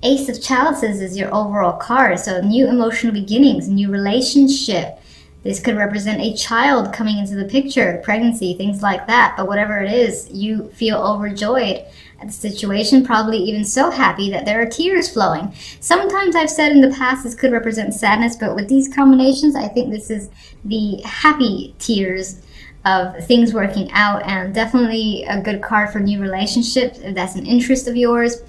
Ace of Chalices is your overall card. So new emotional beginnings, new relationship. This could represent a child coming into the picture, pregnancy, things like that. But whatever it is, you feel overjoyed at the situation, probably even so happy that there are tears flowing. Sometimes I've said in the past this could represent sadness, but with these combinations, I think this is the happy tears of things working out, and definitely a good card for new relationships if that's an interest of yours,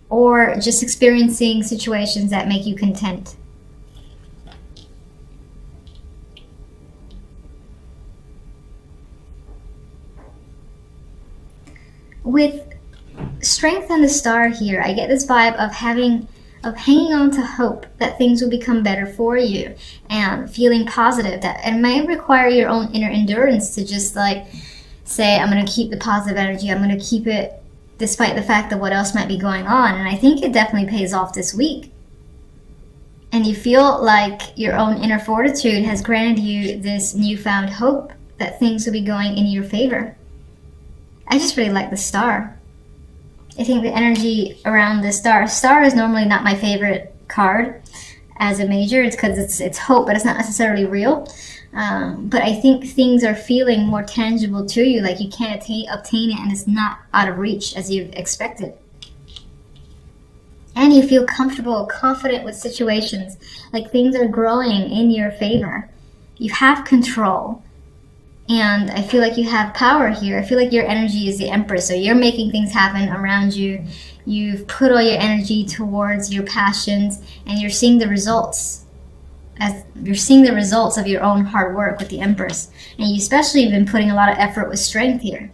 or just experiencing situations that make you content. With Strength and the Star here, I get this vibe of hanging on to hope that things will become better for you, and feeling positive. That it may require your own inner endurance to just like say, I'm going to keep the positive energy, I'm going to keep it despite the fact that what else might be going on. And I think it definitely pays off this week. And you feel like your own inner fortitude has granted you this newfound hope that things will be going in your favor. I just really like the Star. I think the energy around the Star. Star is normally not my favorite card as a major. It's because it's hope, but it's not necessarily real. But I think things are feeling more tangible to you, like you can't obtain it and it's not out of reach as you've expected. And you feel comfortable, confident with situations, like things are growing in your favor. You have control. And I feel like you have power here. I feel like your energy is the Empress, so you're making things happen around you. You've put all your energy towards your passions, and you're seeing the results. As you're seeing the results of your own hard work with the Empress. And you especially have been putting a lot of effort with strength here.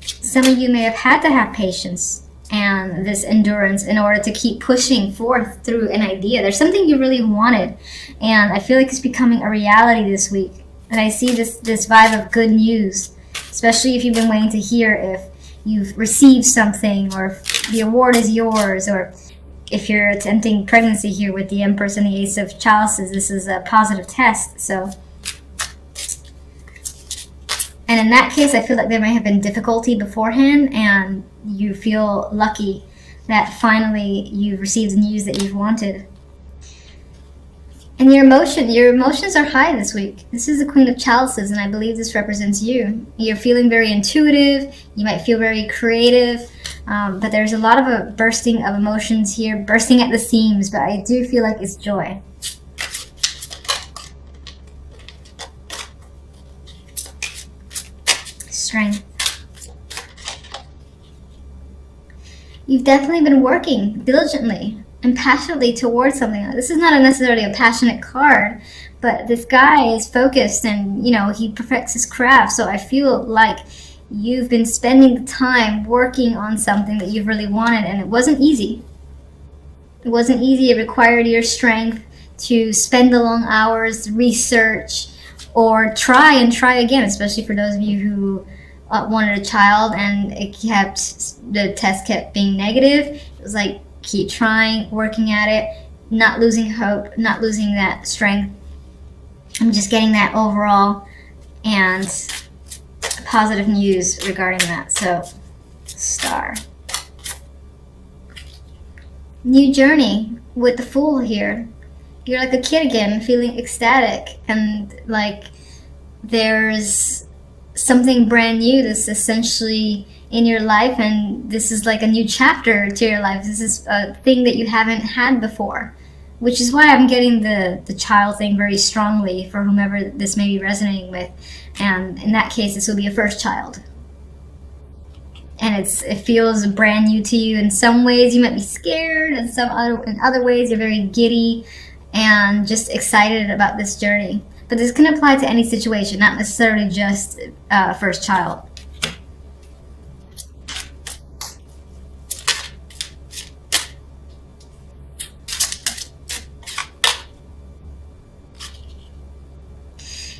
Some of you may have had to have patience and this endurance in order to keep pushing forth through an idea. There's something you really wanted, and I feel like it's becoming a reality this week. And I see this vibe of good news, especially if you've been waiting to hear if you've received something, or if the award is yours, or if you're attempting pregnancy here with the Empress and the Ace of Chalices. This is a positive test. So, and in that case, I feel like there may have been difficulty beforehand, and you feel lucky that finally you've received the news that you've wanted. And your emotions are high this week. This is the Queen of Chalices, and I believe this represents you. You're feeling very intuitive. You might feel very creative, but there's a lot of a bursting of emotions here, bursting at the seams, but I do feel like it's joy. Strength. You've definitely been working diligently and passionately towards something. This is not necessarily a passionate card, but this guy is focused, and he perfects his craft. So I feel like you've been spending the time working on something that you've really wanted, and it wasn't easy. It wasn't easy. It required your strength to spend the long hours, research, or try again, especially for those of you who wanted a child and the test kept being negative. It was like, keep trying, working at it, not losing hope, not losing that strength. I'm just getting that overall and positive news regarding that. So, Star. New journey with the Fool here. You're like a kid again, feeling ecstatic, and like there's something brand new that's essentially in your life, and this is like a new chapter to your life. This is a thing that you haven't had before, which is why I'm getting the child thing very strongly for whomever this may be resonating with. And in that case, this will be a first child, and it feels brand new to you. In some ways you might be scared, and in other ways you're very giddy and just excited about this journey. But this can apply to any situation, not necessarily just first child.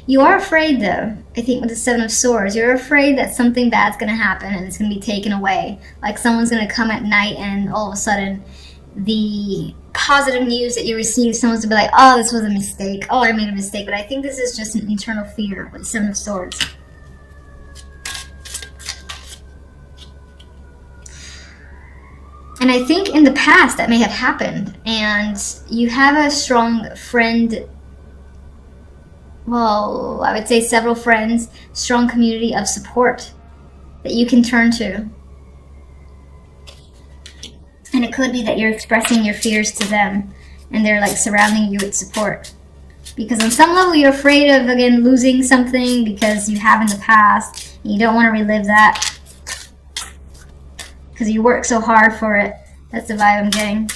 You are afraid, though. I think with the Seven of Swords, you're afraid that something bad's going to happen and it's going to be taken away. Like someone's going to come at night, and all of a sudden the positive news that you receive, someone's going to be like, oh, this was a mistake. Oh, I made a mistake. But I think this is just an internal fear with the Seven of Swords. And I think in the past that may have happened, and you have a strong friend, well, I would say several friends, strong community of support that you can turn to. And it could be that you're expressing your fears to them and they're like surrounding you with support. Because on some level you're afraid of, again, losing something because you have in the past and you don't want to relive that because you work so hard for it. That's the vibe I'm getting.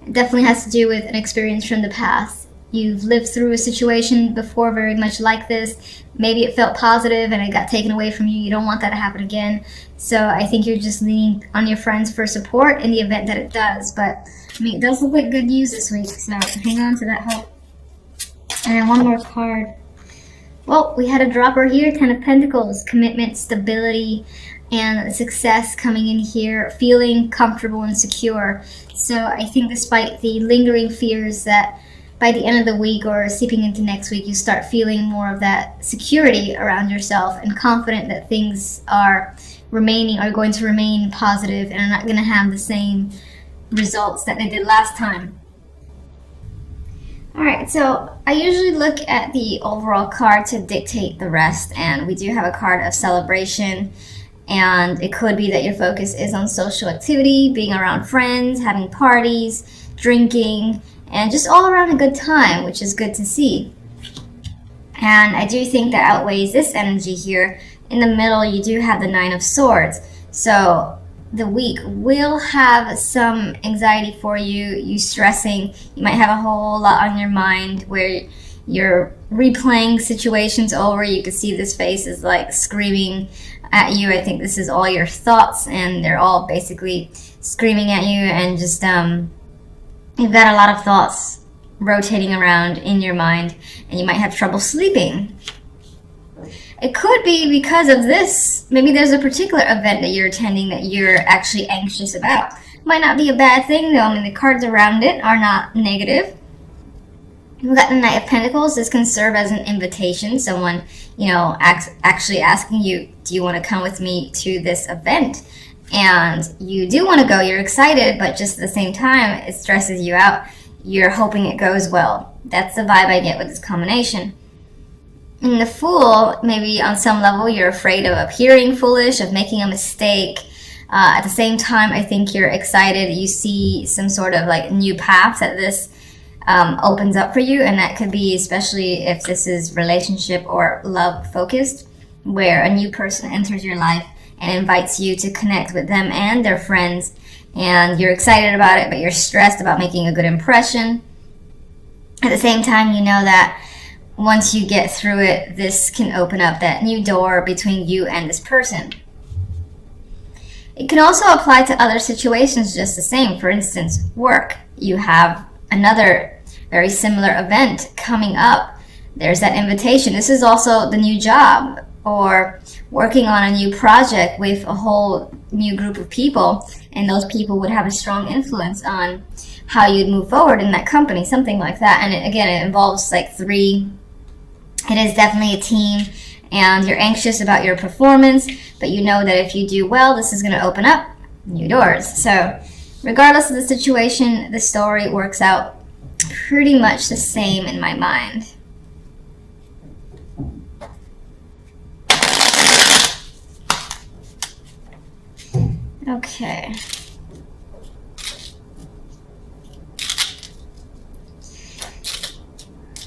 It definitely has to do with an experience from the past. You've lived through a situation before very much like this. Maybe it felt positive and it got taken away from you. You don't want that to happen again. So I think you're just leaning on your friends for support in the event that it does. But I mean, it does look like good news this week. So hang on to that hope. And then one more card. Well, we had a dropper here, 10 of Pentacles, commitment, stability, and success coming in here, feeling comfortable and secure. So I think despite the lingering fears that by the end of the week or seeping into next week, you start feeling more of that security around yourself and confident that things are going to remain positive and are not going to have the same results that they did last time. Alright, so I usually look at the overall card to dictate the rest, and we do have a card of celebration, and it could be that your focus is on social activity, being around friends, having parties, drinking, and just all around a good time, which is good to see. And I do think that outweighs this energy here. In the middle, you do have the 9 of Swords. So the week will have some anxiety for you, you stressing. You might have a whole lot on your mind where you're replaying situations over. You can see this face is like screaming at you. I think this is all your thoughts, and they're all basically screaming at you, and just you've got a lot of thoughts rotating around in your mind, and you might have trouble sleeping. It could be because of this. Maybe there's a particular event that you're attending that you're actually anxious about. Might not be a bad thing though. I mean, the cards around it are not negative. We've got the Knight of Pentacles. This can serve as an invitation. Someone, actually asking you, do you want to come with me to this event? And you do want to go. You're excited, but just at the same time, it stresses you out. You're hoping it goes well. That's the vibe I get with this combination. In the Fool, maybe on some level you're afraid of appearing foolish, of making a mistake. At the same time, I think you're excited. You see some sort of like new paths that this opens up for you, and that could be especially if this is relationship or love focused, where a new person enters your life and invites you to connect with them and their friends, and you're excited about it, but you're stressed about making a good impression. At the same time, you know that once you get through it, this can open up that new door between you and this person. It can also apply to other situations just the same. For instance, work. You have another very similar event coming up. There's that invitation. This is also the new job, or working on a new project with a whole new group of people, and those people would have a strong influence on how you'd move forward in that company, something like that. And it involves like 3. It is definitely a team, and you're anxious about your performance, but you know that if you do well, this is going to open up new doors. So regardless of the situation, the story works out pretty much the same in my mind. Okay.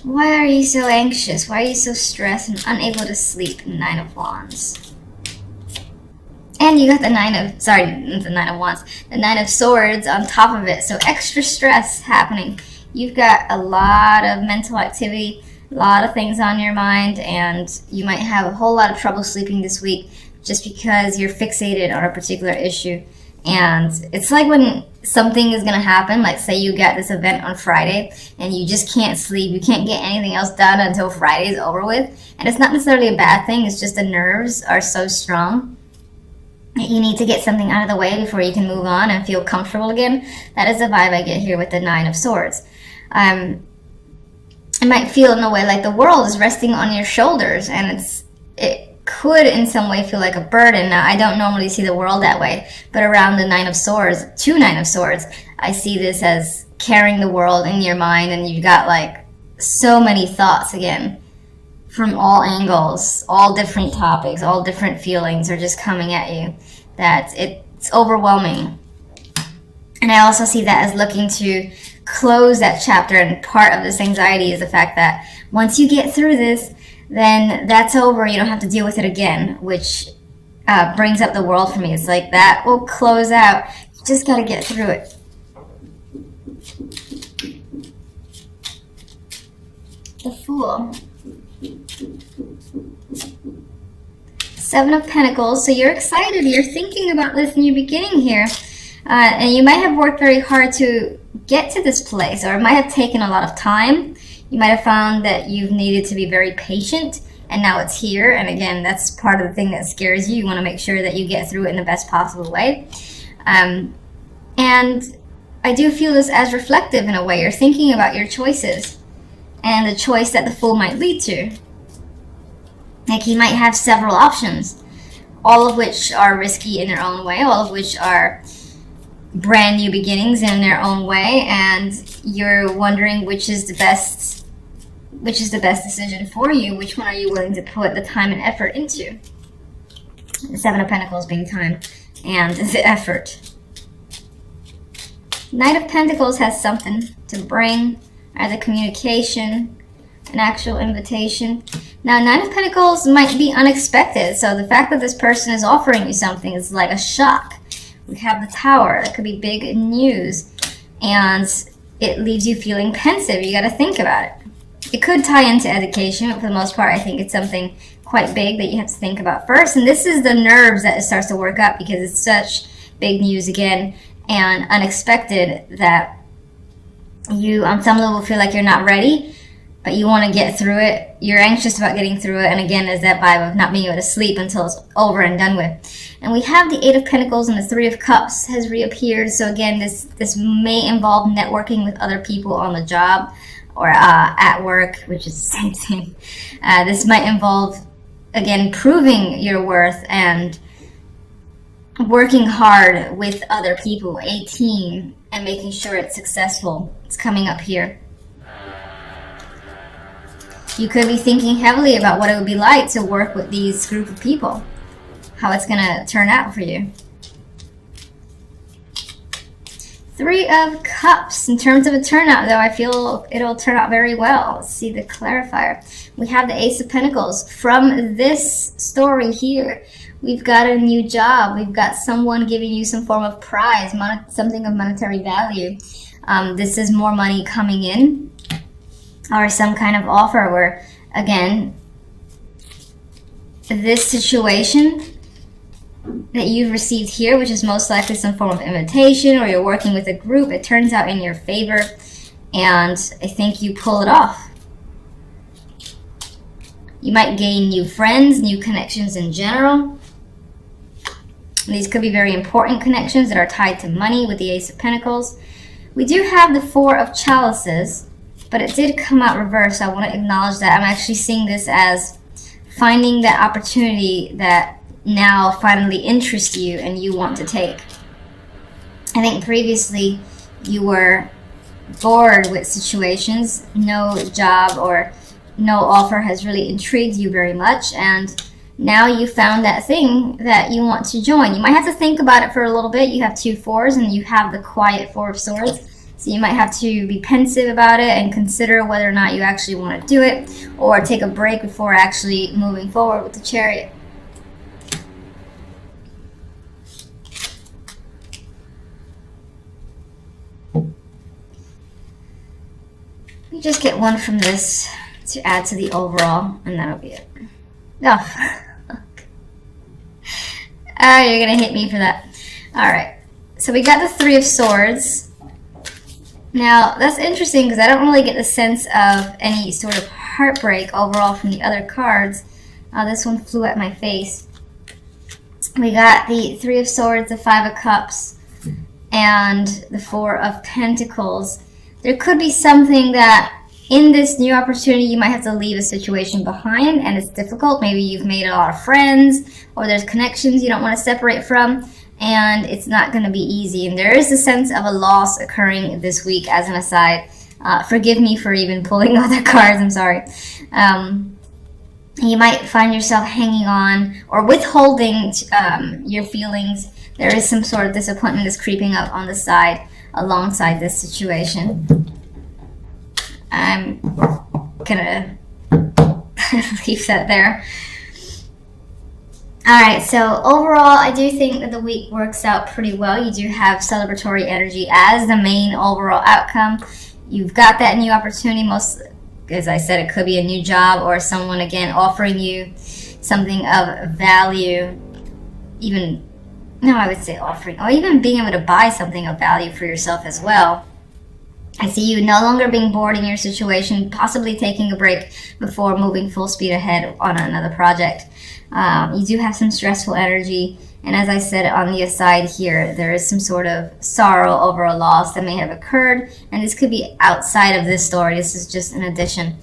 Why are you so anxious? Why are you so stressed and unable to sleep? 9 of Wands. And you got the 9 of Wands. The 9 of Swords on top of it. So extra stress happening. You've got a lot of mental activity, a lot of things on your mind, and you might have a whole lot of trouble sleeping this week just because you're fixated on a particular issue. And it's like when something is going to happen, like say you got this event on Friday and you just can't sleep, you can't get anything else done until Friday is over with. And it's not necessarily a bad thing, it's just the nerves are so strong that you need to get something out of the way before you can move on and feel comfortable again. That is the vibe I get here with the 9 of Swords. It might feel in a way like the world is resting on your shoulders, and it could in some way feel like a burden. Now, I don't normally see the world that way, but around the Nine of Swords, I see this as carrying the world in your mind, and you've got like so many thoughts again from all angles, all different topics, all different feelings are just coming at you, that it's overwhelming. And I also see that as looking to close that chapter, and part of this anxiety is the fact that once you get through this, then that's over. You don't have to deal with it again, which brings up the world for me. It's like that will close out. You just got to get through it. The Fool. Seven of Pentacles. So you're excited. You're thinking about this new beginning here. And you might have worked very hard to get to this place, or it might have taken a lot of time. You might have found that you've needed to be very patient, and now it's here. And again, that's part of the thing that scares you. You want to make sure that you get through it in the best possible way. And I do feel this as reflective in a way. You're thinking about your choices and the choice that the Fool might lead to. Like, he might have several options, all of which are risky in their own way, all of which are brand new beginnings in their own way, and you're wondering which is the best decision for you. Which one are you willing to put the time and effort into? The Seven of Pentacles being time and the effort. Knight of Pentacles has something to bring, either communication, an actual invitation. Now, Nine of Pentacles might be unexpected, so the fact that this person is offering you something is like a shock. We have the Tower. That could be big news, and it leaves you feeling pensive. You got to think about it. It could tie into education, but for the most part, I think it's something quite big that you have to think about first. And this is the nerves that it starts to work up, because it's such big news again and unexpected that you, on some level, feel like you're not ready, but you want to get through it. You're anxious about getting through it. And again, there's that vibe of not being able to sleep until it's over and done with. And we have the Eight of Pentacles, and the Three of Cups has reappeared. So again, this may involve networking with other people on the job or at work, which is the same thing. This might involve, again, proving your worth and working hard with other people, a team, and making sure it's successful. It's coming up here. You could be thinking heavily about what it would be like to work with these group of people, how it's going to turn out for you. Three of Cups. In terms of a turnout, though, I feel it'll turn out very well. Let's see the clarifier. We have the Ace of Pentacles. From this story here, we've got a new job. We've got someone giving you some form of prize, something of monetary value. This is more money coming in, or some kind of offer where, again, this situation that you've received here, which is most likely some form of invitation, or you're working with a group, it turns out in your favor, and I think you pull it off. You might gain new friends, new connections in general. These could be very important connections that are tied to money with the Ace of Pentacles. We do have the Four of Chalices, but it did come out reversed. So I want to acknowledge that. I'm actually seeing this as finding that opportunity that now finally interests you and you want to take. I think previously you were bored with situations. No job or no offer has really intrigued you very much, and now you found that thing that you want to join. You might have to think about it for a little bit. You have two fours and you have the quiet Four of Swords. So you might have to be pensive about it and consider whether or not you actually want to do it, or take a break before actually moving forward with the Chariot. You just get one from this to add to the overall, and that'll be it. Oh. You're going to hit me for that. Alright, so we got the Three of Swords. Now, that's interesting because I don't really get the sense of any sort of heartbreak overall from the other cards. This one flew at my face. We got the Three of Swords, the Five of Cups, and the Four of Pentacles. There could be something that in this new opportunity, you might have to leave a situation behind, and it's difficult. Maybe you've made a lot of friends, or there's connections you don't want to separate from, and it's not going to be easy. And there is a sense of a loss occurring this week, as an aside. Forgive me for even pulling other cards, I'm sorry. You might find yourself hanging on or withholding your feelings. There is some sort of disappointment that's creeping up on the side alongside this situation. I'm gonna leave that there. Alright, so overall, I do think that the week works out pretty well. You do have celebratory energy as the main overall outcome. You've got that new opportunity. Most, as I said, it could be a new job or someone, again, offering you something of value. I would say offering, or even being able to buy something of value for yourself as well. I see you no longer being bored in your situation, possibly taking a break before moving full speed ahead on another project. You do have some stressful energy, and as I said on the aside here, there is some sort of sorrow over a loss that may have occurred, and this could be outside of this story. This is just an addition.